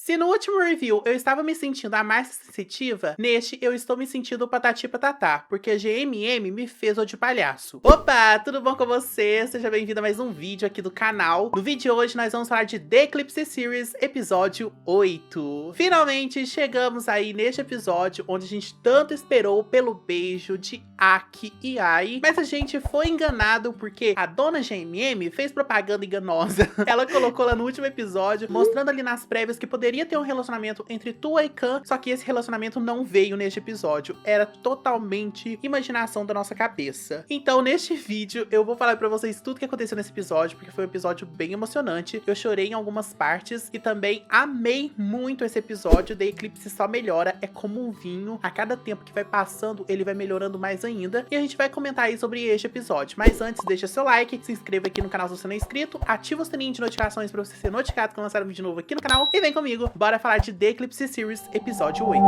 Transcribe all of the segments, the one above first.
Se no último review eu estava me sentindo a mais sensitiva, neste eu estou me sentindo patati patatá, porque a GMM me fez o de palhaço. Opa, tudo bom com você? Seja bem-vindo a mais um vídeo aqui do canal. No vídeo de hoje nós vamos falar de The Eclipse Series, episódio 8. Finalmente chegamos aí neste episódio, onde a gente tanto esperou pelo beijo de Aki e Ai, mas a gente foi enganado porque a dona GMM fez propaganda enganosa. Ela colocou lá no último episódio, mostrando ali nas prévias que poderia ter um relacionamento entre Tua e Kan, só que esse relacionamento não veio neste episódio. Era totalmente imaginação da nossa cabeça. Então, neste vídeo, eu vou falar pra vocês tudo que aconteceu nesse episódio, porque foi um episódio bem emocionante. Eu chorei em algumas partes e também amei muito esse episódio. The Eclipse só melhora, é como um vinho. A cada tempo que vai passando, ele vai melhorando mais ainda. E a gente vai comentar aí sobre este episódio. Mas antes, deixa seu like, se inscreva aqui no canal se você não é inscrito, ativa o sininho de notificações pra você ser notificado quando lançar um vídeo novo aqui no canal. E vem comigo, bora falar de The Eclipse Series, episódio 8.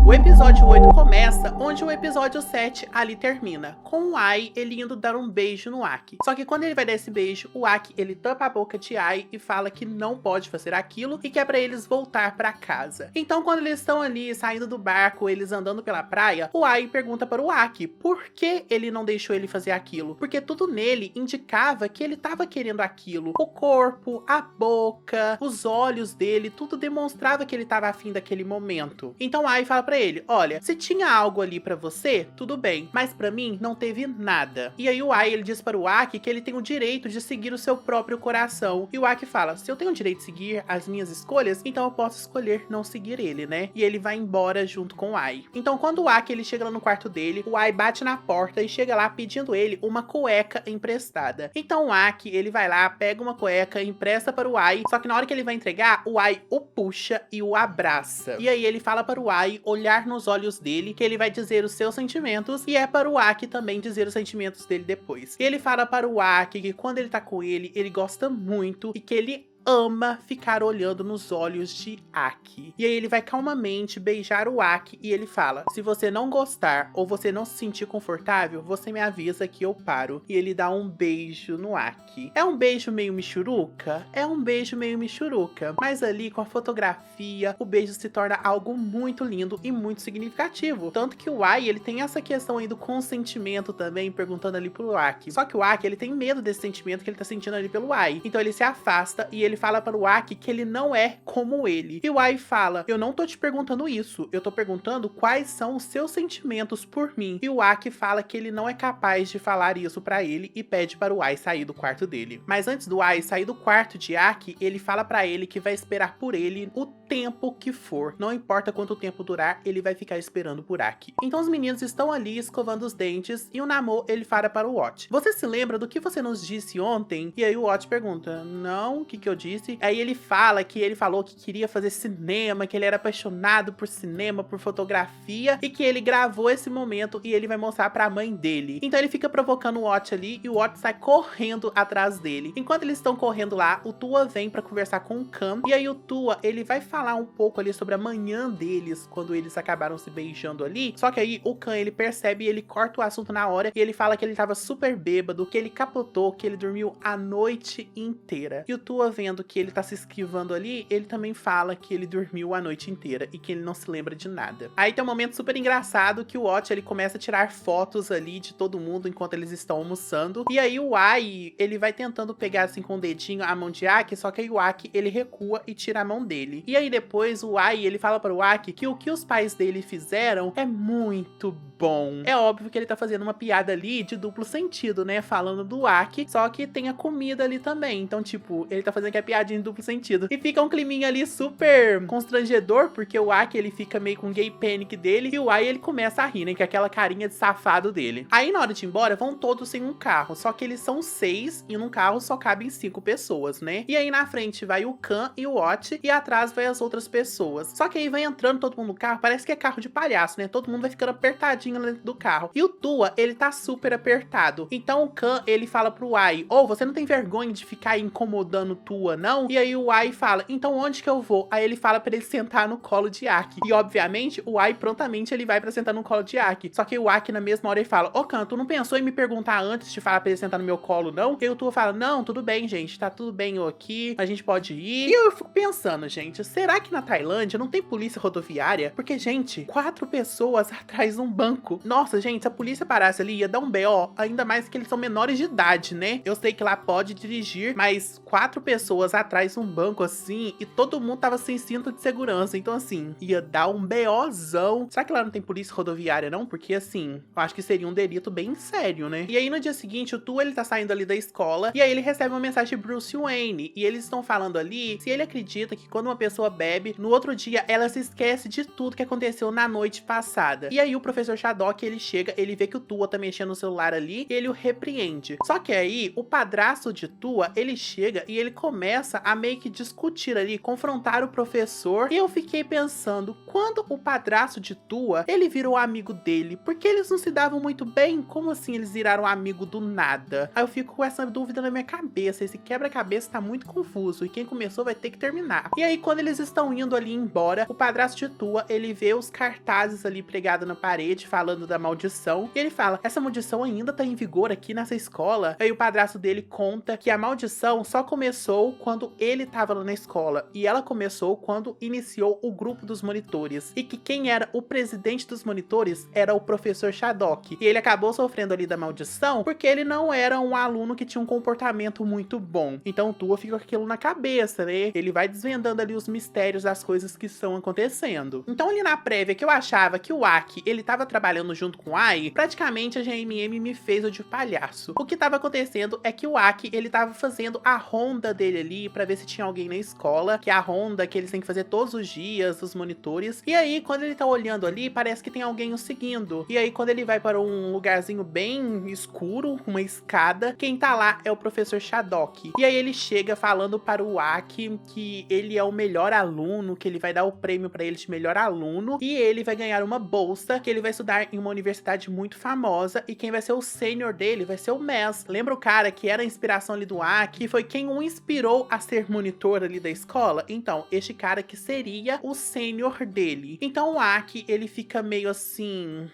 O episódio 8 começa onde o episódio 7 ali termina, com o Ai ele indo dar um beijo no Aki. Só que quando ele vai dar esse beijo, o Aki ele tampa a boca de Ai e fala que não pode fazer aquilo e que é pra eles voltar pra casa. Então quando eles estão ali saindo do barco, eles andando pela praia, o Ai pergunta para o Aki por que ele não deixou ele fazer aquilo. Porque tudo nele indicava que ele tava querendo aquilo. O corpo, a boca, os olhos dele, tudo demonstrava que ele tava afim daquele momento. Então Ai fala pra ele, olha, se tinha algo ali pra você, tudo bem, mas pra mim não teve nada. E aí o Ai, ele diz para o Aki que ele tem o direito de seguir o seu próprio coração. E o Aki fala, se eu tenho o direito de seguir as minhas escolhas, então eu posso escolher não seguir ele, né? E ele vai embora junto com o Ai. Então quando o Aki, ele chega lá no quarto dele, o Ai bate na porta e chega lá pedindo ele uma cueca emprestada. Então o Aki, ele vai lá, pega uma cueca, empresta para o Ai, só que na hora que ele vai entregar, o Ai o puxa e o abraça. E aí ele fala para o Ai olhar nos olhos dele, que ele vai dizer os seus sentimentos, e é para o Aki também dizer os sentimentos dele depois. Ele fala para o Aki que quando ele tá com ele gosta muito e que ele ama ficar olhando nos olhos de Aki. E aí ele vai calmamente beijar o Aki e ele fala, se você não gostar ou você não se sentir confortável, você me avisa que eu paro. E ele dá um beijo no Aki. É um beijo meio michuruca? É um beijo meio michuruca, mas ali com a fotografia, o beijo se torna algo muito lindo e muito significativo. Tanto que o Ai, ele tem essa questão aí do consentimento também, perguntando ali pro Aki. Só que o Aki, ele tem medo desse sentimento que ele tá sentindo ali pelo Ai. Então ele se afasta e ele fala para o Aki que ele não é como ele. E o Ai fala, eu não tô te perguntando isso, eu tô perguntando quais são os seus sentimentos por mim. E o Aki fala que ele não é capaz de falar isso pra ele e pede para o Ai sair do quarto dele. Mas antes do Ai sair do quarto de Aki, ele fala pra ele que vai esperar por ele o tempo que for. Não importa quanto tempo durar, ele vai ficar esperando por Aki. Então os meninos estão ali escovando os dentes e o Namo, ele fala para o Watch. Você se lembra do que você nos disse ontem? E aí o Watch pergunta, não, o que eu disse? Aí ele fala que ele falou que queria fazer cinema, que ele era apaixonado por cinema, por fotografia e que ele gravou esse momento e ele vai mostrar pra mãe dele. Então ele fica provocando o Watch ali e o Watch sai correndo atrás dele. Enquanto eles estão correndo lá, o Tua vem pra conversar com o Kan e aí o Tua, ele vai falar um pouco ali sobre a manhã deles, quando eles acabaram se beijando ali. Só que aí o Kan, ele percebe e ele corta o assunto na hora e ele fala que ele tava super bêbado, que ele capotou, que ele dormiu a noite inteira. E o Tua, vendo que ele tá se esquivando ali, ele também fala que ele dormiu a noite inteira e que ele não se lembra de nada. Aí tem um momento super engraçado que o Watch, ele começa a tirar fotos ali de todo mundo enquanto eles estão almoçando. E aí o Ai, ele vai tentando pegar assim com o dedinho a mão de Aki, só que aí o Aki, ele recua e tira a mão dele. E aí depois o Ai, ele fala para o Aki que o que os pais dele fizeram é muito bom. É óbvio que ele tá fazendo uma piada ali de duplo sentido, né? Falando do Aki, só que tem a comida ali também. Então, tipo, ele tá fazendo aqui a piadinha em duplo sentido. E fica um climinha ali super constrangedor, porque o Aki, ele fica meio com gay panic dele, e o Ai, ele começa a rir, né? Com aquela carinha de safado dele. Aí, na hora de ir embora, vão todos em um carro, só que eles são 6 e num carro só cabem 5 pessoas, né? E aí, na frente vai o Kan e o Watch, e atrás vai das outras pessoas. Só que aí vai entrando todo mundo no carro, parece que é carro de palhaço, né? Todo mundo vai ficando apertadinho dentro do carro. E o Tua, ele tá super apertado. Então o Kan, ele fala pro Ai, você não tem vergonha de ficar aí incomodando o Tua, não? E aí o Ai fala, então onde que eu vou? Aí ele fala pra ele sentar no colo de Aki. E obviamente, o Ai prontamente ele vai pra sentar no colo de Aki. Só que o Aki na mesma hora ele fala, Kan, tu não pensou em me perguntar antes de falar pra ele sentar no meu colo, não? E o Tua fala, não, tudo bem, gente, tá tudo bem eu aqui, a gente pode ir. E eu fico pensando, gente, será que na Tailândia não tem polícia rodoviária? Porque, gente, 4 pessoas atrás de um banco. Nossa, gente, se a polícia parasse ali, ia dar um BO, ainda mais que eles são menores de idade, né? Eu sei que lá pode dirigir, mas 4 pessoas atrás de um banco assim, e todo mundo tava sem cinto de segurança, então assim, ia dar um BOzão. Será que lá não tem polícia rodoviária, não? Porque assim, eu acho que seria um delito bem sério, né? E aí no dia seguinte, o Tua, ele tá saindo ali da escola, e aí ele recebe uma mensagem de Bruce Wayne, e eles estão falando ali se ele acredita que quando uma pessoa bebe, no outro dia ela se esquece de tudo que aconteceu na noite passada. E aí o professor Shadok, ele chega, ele vê que o Tua tá mexendo no celular ali, e ele o repreende. Só que aí, o padrasto de Tua, ele chega e ele começa a meio que discutir ali, confrontar o professor, e eu fiquei pensando, quando o padrasto de Tua, ele virou amigo dele, porque eles não se davam muito bem? Como assim eles viraram amigo do nada? Aí eu fico com essa dúvida na minha cabeça, esse quebra-cabeça tá muito confuso, e quem começou vai ter que terminar. E aí, quando eles estão indo ali embora, o padrasto de Tua, ele vê os cartazes ali pregados na parede, falando da maldição, e ele fala, essa maldição ainda tá em vigor aqui nessa escola? Aí o padrasto dele conta que a maldição só começou quando ele tava lá na escola, e ela começou quando iniciou o grupo dos monitores, e que quem era o presidente dos monitores era o professor Shadok, e ele acabou sofrendo ali da maldição porque ele não era um aluno que tinha um comportamento muito bom. Então o Tua fica com aquilo na cabeça, né? Ele vai desvendando ali os mistérios das coisas que estão acontecendo. Então ali na prévia que eu achava que o Aki, ele tava trabalhando junto com o Ai, praticamente a GMM me fez o de palhaço. O que tava acontecendo é que o Aki, ele tava fazendo a ronda dele ali pra ver se tinha alguém na escola, que é a ronda que eles têm que fazer todos os dias, os monitores. E aí, quando ele tá olhando ali, parece que tem alguém o seguindo. E aí, quando ele vai para um lugarzinho bem escuro, uma escada, quem tá lá é o professor Shadok. E aí ele chega falando para o Aki que ele é o melhor aluno, que ele vai dar o prêmio pra ele de melhor aluno, e ele vai ganhar uma bolsa, que ele vai estudar em uma universidade muito famosa, e quem vai ser o sênior dele vai ser o Mez. Lembra o cara que era a inspiração ali do Aki, que foi quem o inspirou a ser monitor ali da escola? Então, este cara que seria o sênior dele. Então o Aki, ele fica meio assim...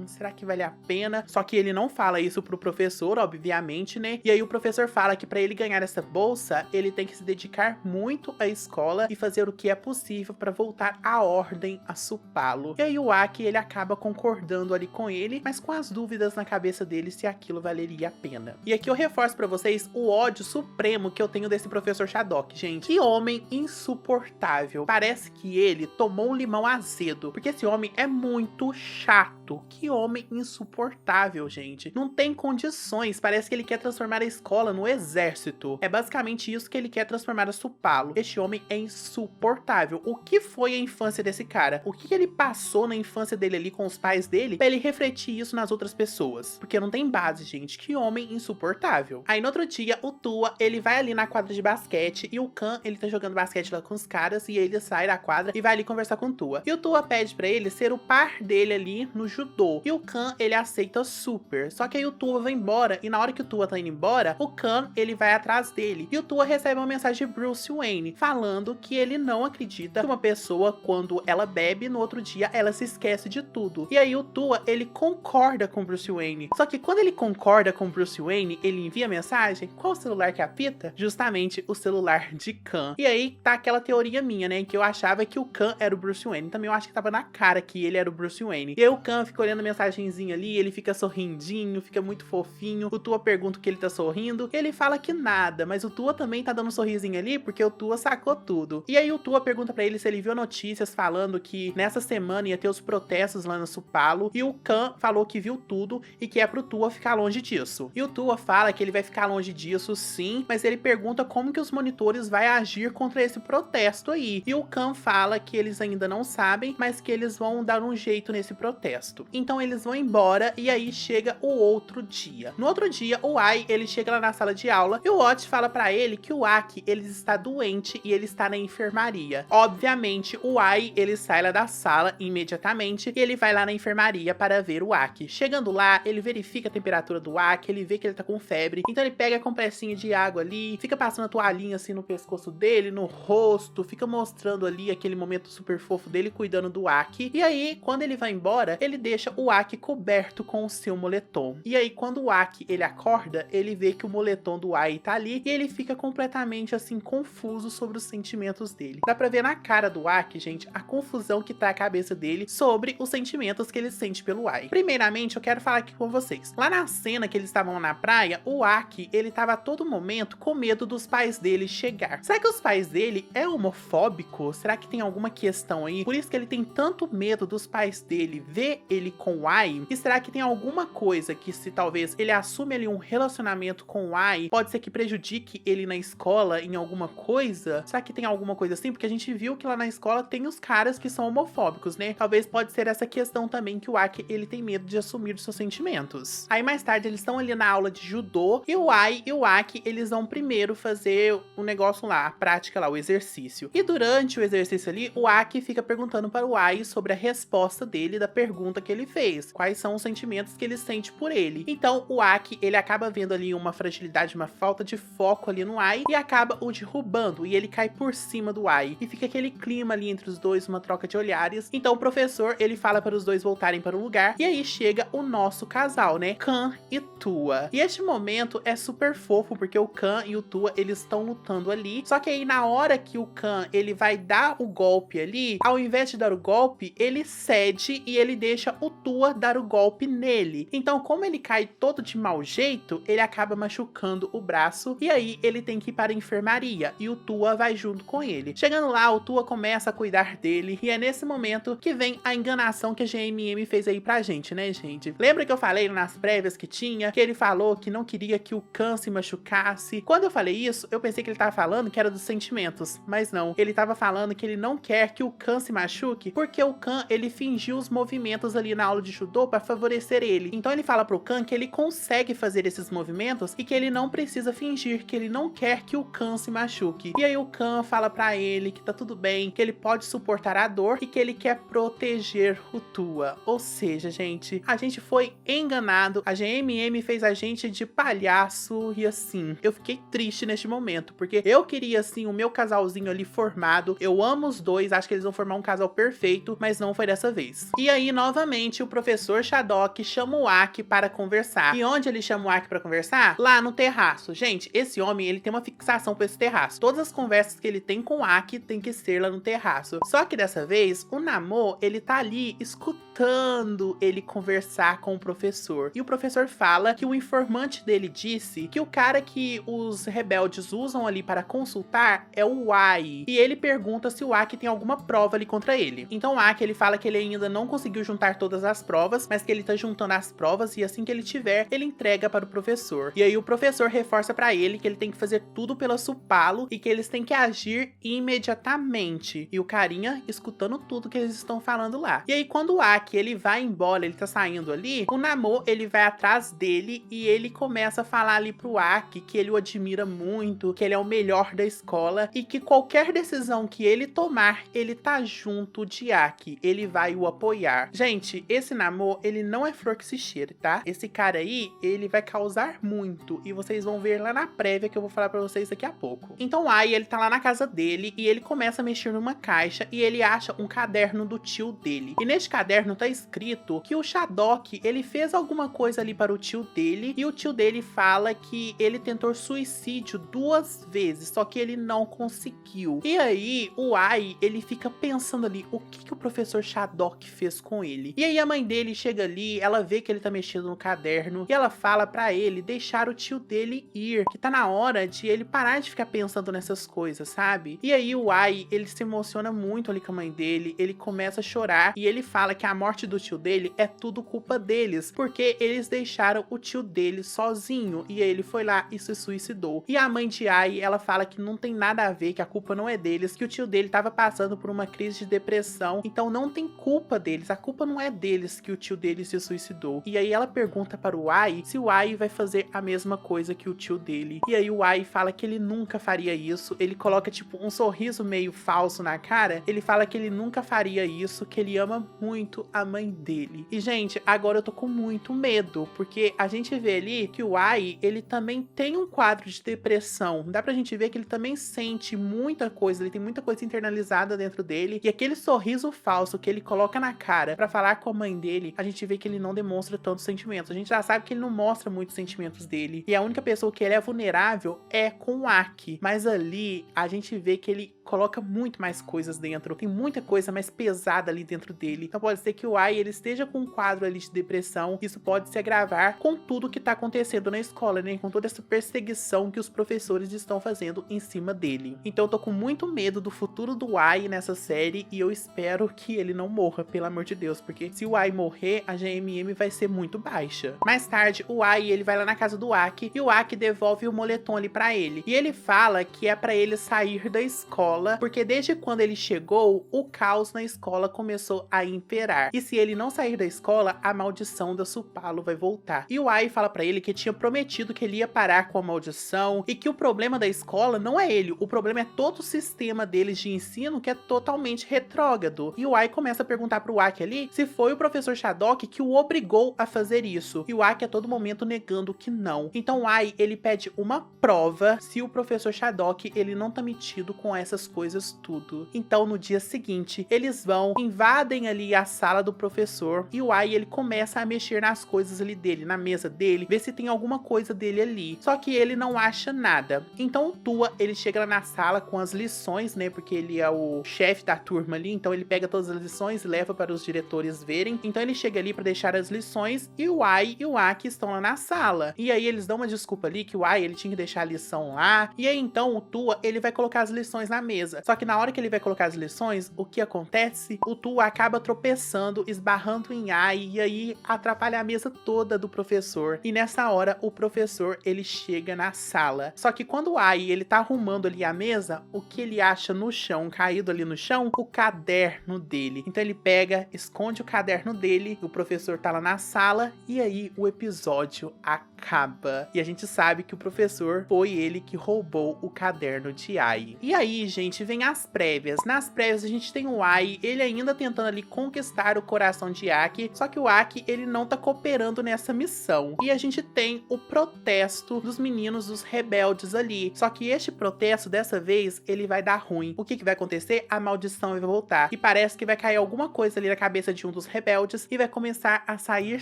será que vale a pena? Só que ele não fala isso pro professor, obviamente, né? E aí o professor fala que pra ele ganhar essa bolsa, ele tem que se dedicar muito à escola e fazer o que é possível pra voltar à ordem, a supá-lo. E aí o Aki, ele acaba concordando ali com ele, mas com as dúvidas na cabeça dele se aquilo valeria a pena. E aqui eu reforço pra vocês o ódio supremo que eu tenho desse professor Shadok, gente. Que homem insuportável. Parece que ele tomou um limão azedo, porque esse homem é muito chato. Que homem insuportável, gente. Não tem condições. Parece que ele quer transformar a escola no exército. É basicamente isso que ele quer transformar a Supalo. Este homem é insuportável. O que foi a infância desse cara? O que ele passou na infância dele ali com os pais dele pra ele refletir isso nas outras pessoas? Porque não tem base, gente. Que homem insuportável. Aí no outro dia, o Tua, ele vai ali na quadra de basquete e o Kan, ele tá jogando basquete lá com os caras e ele sai da quadra e vai ali conversar com o Tua. E o Tua pede pra ele ser o par dele ali no judô. E o Kan, ele aceita super. Só que aí o Tua vai embora. E na hora que o Tua tá indo embora, o Kan, ele vai atrás dele. E o Tua recebe uma mensagem de Bruce Wayne, falando que ele não acredita que uma pessoa, quando ela bebe, no outro dia ela se esquece de tudo. E aí o Tua, ele concorda com Bruce Wayne. Só que quando ele concorda com Bruce Wayne, ele envia a mensagem. Qual celular que apita? Justamente o celular de Kan. E aí tá aquela teoria minha, né? Que eu achava que o Kan era o Bruce Wayne. Também eu acho que tava na cara que ele era o Bruce Wayne. E aí o Kan fica olhando a mensagenzinha ali, ele fica sorrindinho, fica muito fofinho. O Tua pergunta o que ele tá sorrindo, ele fala que nada, mas o Tua também tá dando um sorrisinho ali, porque o Tua sacou tudo. E aí o Tua pergunta pra ele se ele viu notícias falando que nessa semana ia ter os protestos lá no Supalo, e o Kan falou que viu tudo e que é pro Tua ficar longe disso. E o Tua fala que ele vai ficar longe disso sim, mas ele pergunta como que os monitores vai agir contra esse protesto aí. E o Kan fala que eles ainda não sabem, mas que eles vão dar um jeito nesse protesto. rosto. Então eles vão embora e aí chega o outro dia. No outro dia, o Ai, ele chega lá na sala de aula e o Watch fala pra ele que o Aki, ele está doente e ele está na enfermaria. Obviamente, o Ai, ele sai lá da sala imediatamente e ele vai lá na enfermaria para ver o Aki. Chegando lá, ele verifica a temperatura do Aki, ele vê que ele tá com febre, então ele pega a compressinha de água ali, fica passando a toalhinha assim no pescoço dele, no rosto, fica mostrando ali aquele momento super fofo dele cuidando do Aki. E aí, quando ele vai embora, ele deixa o Aki coberto com o seu moletom. E aí, quando o Aki, ele acorda, ele vê que o moletom do Ai tá ali e ele fica completamente assim, confuso sobre os sentimentos dele. Dá pra ver na cara do Aki, gente, a confusão que tá a cabeça dele sobre os sentimentos que ele sente pelo Ai. Primeiramente, eu quero falar aqui com vocês. Lá na cena que eles estavam na praia, o Aki, ele tava a todo momento com medo dos pais dele chegar. Será que os pais dele é homofóbico? Será que tem alguma questão aí? Por isso que ele tem tanto medo dos pais dele ver ele com o Ai? E será que tem alguma coisa que, se talvez ele assume ali um relacionamento com o Ai, pode ser que prejudique ele na escola em alguma coisa? Será que tem alguma coisa assim? Porque a gente viu que lá na escola tem os caras que são homofóbicos, né? Talvez pode ser essa questão também que o Aki, ele tem medo de assumir os seus sentimentos. Aí mais tarde eles estão ali na aula de judô e o Ai e o Aki, eles vão primeiro fazer o negócio lá, a prática lá, o exercício. E durante o exercício ali, o Aki fica perguntando para o Ai sobre a resposta dele da pergunta que ele fez. Quais são os sentimentos que ele sente por ele. Então o Aki, ele acaba vendo ali uma fragilidade, uma falta de foco ali no Ai e acaba o derrubando e ele cai por cima do Ai. E fica aquele clima ali entre os dois, uma troca de olhares. Então o professor, ele fala para os dois voltarem para o lugar e aí chega o nosso casal, né? Kan e Tua. E este momento é super fofo porque o Kan e o Tua, eles estão lutando ali. Só que aí na hora que o Kan, ele vai dar o golpe ali, ao invés de dar o golpe, ele cede e ele deixa o Tua dar o golpe nele. Então como ele cai todo de mau jeito, ele acaba machucando o braço e aí ele tem que ir para a enfermaria e o Tua vai junto com ele. Chegando lá, o Tua começa a cuidar dele e é nesse momento que vem a enganação que a GMM fez aí pra gente, né, gente? Lembra que eu falei nas prévias que tinha, que ele falou que não queria que o Kan se machucasse? Quando eu falei isso, eu pensei que ele tava falando que era dos sentimentos, mas não. Ele tava falando que ele não quer que o Kan se machuque, porque o Kan, ele fingiu os movimentos ali na aula de judô pra favorecer ele. Então ele fala pro Kan que ele consegue fazer esses movimentos e que ele não precisa fingir, que ele não quer que o Kan se machuque. E aí o Kan fala pra ele que tá tudo bem, que ele pode suportar a dor e que ele quer proteger o Tua. Ou seja, gente, a gente foi enganado, a GMM fez a gente de palhaço e assim, eu fiquei triste neste momento, porque eu queria assim o meu casalzinho ali formado, eu amo os dois, acho que eles vão formar um casal perfeito, mas não foi dessa vez. E aí, novamente, o professor Shadok chama o Aki para conversar. E onde ele chama o Aki para conversar? Lá no terraço. Gente, esse homem, ele tem uma fixação por esse terraço. Todas as conversas que ele tem com o Aki tem que ser lá no terraço. Só que dessa vez, o Namo, ele tá ali escutando ele conversar com o professor. E o professor fala que o informante dele disse que o cara que os rebeldes usam ali para consultar é o Ai. E ele pergunta se o Aki tem alguma prova ali contra ele. Então o Aki, ele fala que ele ainda não conseguiu juntar todas as provas, mas que ele tá juntando as provas e assim que ele tiver, ele entrega para o professor. E aí o professor reforça para ele que ele tem que fazer tudo pela Supalo e que eles têm que agir imediatamente. E o carinha escutando tudo que eles estão falando lá. E aí quando o Aki, ele vai embora, ele tá saindo ali, o Namo, ele vai atrás dele e ele começa a falar ali pro Aki que ele o admira muito, que ele é o melhor da escola e que qualquer decisão que ele tomar, ele tá junto de Aki, ele vai o apoiar. Gente, esse Namo, ele não é flor que se cheire, tá? Esse cara aí, ele vai causar muito e vocês vão ver lá na prévia que eu vou falar pra vocês daqui a pouco. Então o Ai, ele tá lá na casa dele e ele começa a mexer numa caixa e ele acha um caderno do tio dele. E neste caderno tá escrito que o Shadok, ele fez alguma coisa ali para o tio dele e o tio dele fala que ele tentou suicídio 2 vezes, só que ele não conseguiu. E aí o Ai, ele fica pensando ali, o que o professor Shadok fez com ele? E aí a mãe dele chega ali, ela vê que ele tá mexendo no caderno e ela fala pra ele deixar o tio dele ir, que tá na hora de ele parar de ficar pensando nessas coisas, sabe? E aí o Ai, ele se emociona muito ali com a mãe dele, ele começa a chorar e ele fala que a morte do tio dele é tudo culpa deles, porque eles deixaram o tio dele sozinho e ele foi lá e se suicidou. E a mãe de Ai, ela fala que não tem nada a ver, que a culpa não é deles, que o tio dele tava passando por uma crise de depressão, então não tem culpa deles, a culpa não não é deles que o tio dele se suicidou. E aí ela pergunta para o Ai se o Ai vai fazer a mesma coisa que o tio dele. E aí o Ai fala que ele nunca faria isso. Ele coloca tipo um sorriso meio falso na cara. Ele fala que ele nunca faria isso, que ele ama muito a mãe dele. E gente, agora eu tô com muito medo, porque a gente vê ali que o Ai, ele também tem um quadro de depressão. Dá pra gente ver que ele também sente muita coisa, ele tem muita coisa internalizada dentro dele. E aquele sorriso falso que ele coloca na cara pra falar com a mãe dele, a gente vê que ele não demonstra tantos sentimentos. A gente já sabe que ele não mostra muitos sentimentos dele. E a única pessoa que ele é vulnerável é com o Aki. Mas ali a gente vê que ele coloca muito mais coisas dentro. Tem muita coisa mais pesada ali dentro dele. Então pode ser que o Ai ele esteja com um quadro ali de depressão. Isso pode se agravar com tudo que tá acontecendo na escola, né? Com toda essa perseguição que os professores estão fazendo em cima dele. Então eu tô com muito medo do futuro do Ai nessa série e eu espero que ele não morra, pelo amor de Deus, porque se o Ai morrer, a GMM vai ser muito baixa. Mais tarde, o Ai ele vai lá na casa do Aki e o Aki devolve o moletom ali pra ele. E ele fala que é pra ele sair da escola, porque desde quando ele chegou, o caos na escola começou a imperar. E se ele não sair da escola, a maldição da Supalo vai voltar. E o Ai fala pra ele que tinha prometido que ele ia parar com a maldição e que o problema da escola não é ele, o problema é todo o sistema deles de ensino que é totalmente retrógrado. E o Ai começa a perguntar pro Aki ali se foi o professor Shadok que o obrigou a fazer isso. E o Aki a todo momento negando que não. Então o Ai, ele pede uma prova se o professor Shadok, ele não tá metido com essas coisas tudo. Então no dia seguinte, eles vão, invadem ali a sala do professor e o Ai, ele começa a mexer nas coisas ali dele, na mesa dele, ver se tem alguma coisa dele ali. Só que ele não acha nada. Então o Tua, ele chega lá na sala com as lições, né, porque ele é o chefe da turma ali, então ele pega todas as lições e leva para os diretores verem. Então ele chega ali para deixar as lições e o Ai e o Aki estão lá na sala. E aí eles dão uma desculpa ali que o Ai, ele tinha que deixar a lição lá. E aí então o Tua, ele vai colocar as lições na mesa. Só que na hora que ele vai colocar as lições, o que acontece? O Tua acaba tropeçando, esbarrando em Ai e aí atrapalha a mesa toda do professor. E nessa hora o professor, ele chega na sala. Só que quando o Ai, ele tá arrumando ali a mesa, o que ele acha no chão, caído ali no chão? O caderno dele. Então ele pega, esconde o caderno dele, o professor tá lá na sala e aí o episódio acaba. E a gente sabe que o professor foi ele que roubou o caderno de Ai. E aí, gente, vem as prévias. Nas prévias a gente tem o Ai, ele ainda tentando ali conquistar o coração de Aki, só que o Aki, ele não tá cooperando nessa missão. E a gente tem o protesto dos meninos, dos rebeldes ali. Só que este protesto, dessa vez, ele vai dar ruim. O que que vai acontecer? A maldição vai voltar. E parece que vai cair alguma coisa ali na cabeça de um dos rebeldes e vai começar a sair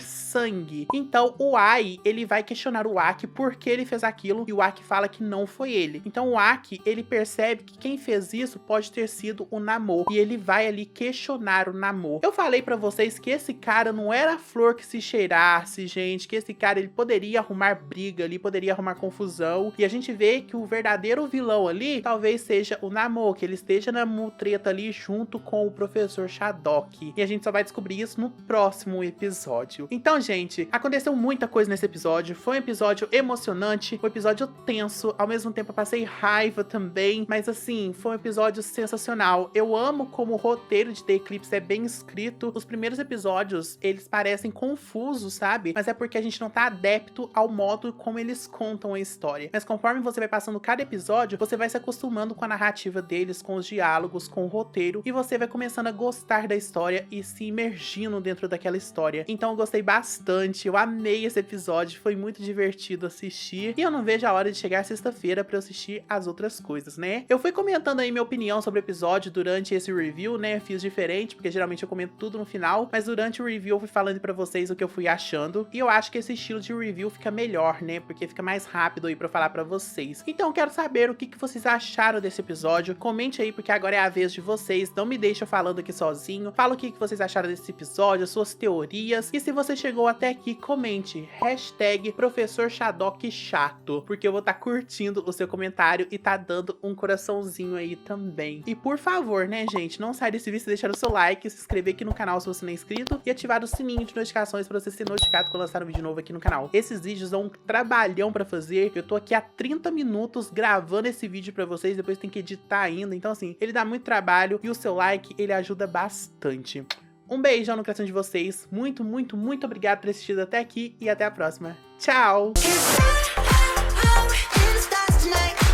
sangue. Então o Ai, ele vai questionar o Aki por que ele fez aquilo e o Aki fala que não foi ele. Então o Aki, ele percebe que quem fez isso pode ter sido o Namor. E ele vai ali questionar o Namor. Eu falei pra vocês que esse cara não era a flor que se cheirasse, gente. Que esse cara, ele poderia arrumar briga ali, poderia arrumar confusão. E a gente vê que o verdadeiro vilão ali, talvez seja o Namor, que ele esteja na mutreta ali junto com o professor Shadok. E a gente só vai descobrir isso no próximo episódio. Então, gente, aconteceu muita coisa nesse episódio. Foi um episódio emocionante, um episódio tenso. Ao mesmo tempo eu passei raiva também. Mas assim, foi um episódio sensacional. Eu amo como o roteiro de The Eclipse é bem escrito. Os primeiros episódios, eles parecem confusos, sabe? Mas é porque a gente não tá adepto ao modo como eles contam a história. Mas conforme você vai passando cada episódio, você vai se acostumando com a narrativa deles, com os diálogos, com o roteiro, e você vai começando a gostar da história e se imergindo dentro daquela história. Então eu gostei bastante, eu amei esse episódio, foi muito divertido assistir, e eu não vejo a hora de chegar sexta-feira pra eu assistir as outras coisas, né? Eu fui comentando aí minha opinião sobre o episódio durante esse review, né? Eu fiz diferente, porque geralmente eu comento tudo no final, mas durante o review eu fui falando pra vocês o que eu fui achando, e eu acho que esse estilo de review fica melhor, né? Porque fica mais rápido aí pra falar pra vocês. Então eu quero saber o que vocês acharam desse episódio. Comente aí, porque agora é a vez de vocês. Não me deixa falando aqui sozinho. Fala o que vocês acharam desse episódio, as suas teorias. E se você chegou até aqui, comente. Hashtag Professor Shadok chato, porque eu vou estar curtindo o seu comentário e tá dando um coraçãozinho aí também. E por favor, né, gente, não sai desse vídeo sem deixar o seu like, se inscrever aqui no canal se você não é inscrito e ativar o sininho de notificações pra você ser notificado quando lançar um vídeo novo aqui no canal. Esses vídeos dão um trabalhão pra fazer. Eu tô aqui há 30 minutos gravando esse vídeo pra vocês, depois tem que editar ainda. Então assim, ele dá muito trabalho e o seu like, ele ajuda bastante. Um beijão no coração de vocês. Muito, muito, muito obrigado por ter assistido até aqui e até a próxima. Tchau! It starts tonight.